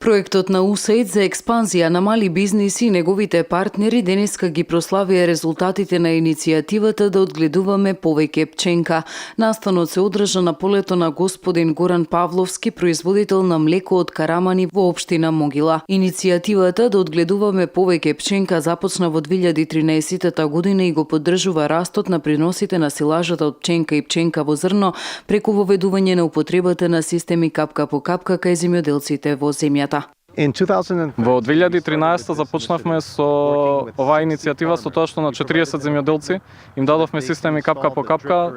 Проектот на USAID за експанзија на мали бизниси и неговите партнери денеска ги прославија резултатите на иницијативата да одгледуваме повеќе пченка. Настанот се одржа на полето на господин Горан Павловски, производител на млеко од Карамани во општина Могила. Иницијативата да одгледуваме повеќе пченка започна во 2013 година и го поддржува растот на приносите на силажата од пченка и пченка во зрно преку воведување на употребата на системи капка по капка кај земјоделците во земјата. Во 2013 започнавме со оваа иницијатива со тоа што на 40 земјоделци им дадовме системи капка по капка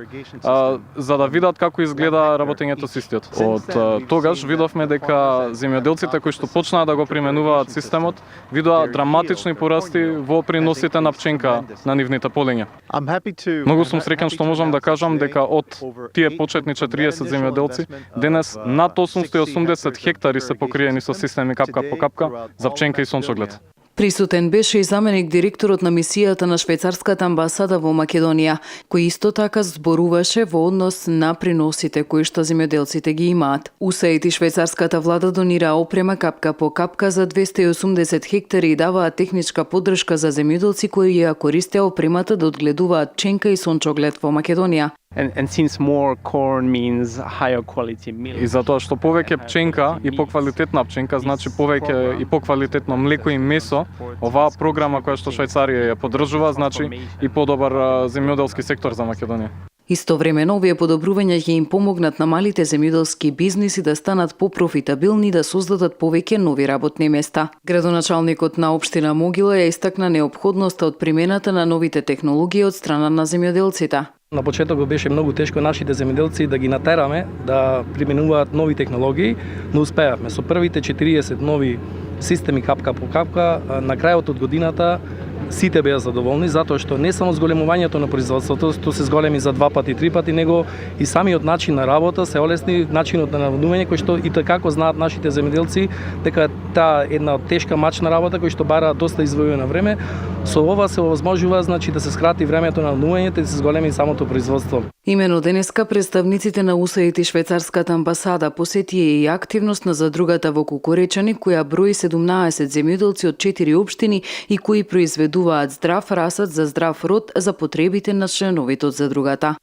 за да видат како изгледа работењето со истиот. Од тогаш видовме дека земјоделците кои што почнаа да го применуваат системот видоа драматични порасти во приносите на пченка на нивните полиња. Многу сум среќен што можам да кажам дека од тие почетни 40 земјоделци денес над 880 хектари се покриени со системи капка по капка за пченка и сончоглед. Присутен беше и заменик директорот на мисијата на швајцарската амбасада во Македонија, кој исто така зборуваше во однос на приносите кои што земјоделците ги имаат. USAID и швајцарската влада донира опрема капка по капка за 280 хектари и даваат техничка поддршка за земјоделци кои ја користеа опремата да одгледуваат пченка и сончоглед во Македонија. And since more corn means higher quality milk. И затоа што повеќе пченка и поквалитетна пченка значи повеќе и поквалитетно млеко и месо, оваа програма која што Швајцарија ја поддржува значи и подобар земјоделски сектор за Македонија. Истовремено, овие подобрувања ќе им помогнат на малите земјоделски бизниси да станат попрофитабилни и да создадат повеќе нови работни места. Градоначалникот на општина Могила ја истакна неопходноста од примената на новите технологии од страна на земјоделците. На почетокот беше многу тешко нашите земјоделци да ги натераме да применуваат нови технологии, но успеавме. Со првите 40 нови системи капка по капка, на крајот од годината сите беа задоволни, затоа што не само зголемувањето на производството, што се зголеми за 2 пати, 3 пати, него и самиот начин на работа се олесни, начинот на наводнување, кој што и како знаат нашите земјоделци дека таа една тешка мачна работа кој што бара доста извојувано време, со ова се овозможува значи да се скрати времето на наводнувањето и да се зголеми самото производство. Имено денеска представниците на USAID и швајцарската амбасада посетија и активност на задругата во Кукуречани, која брои 17 земјоделци од 4 општини и кои произведуваат здрав расад за здрав род за потребите на членовите од задругата.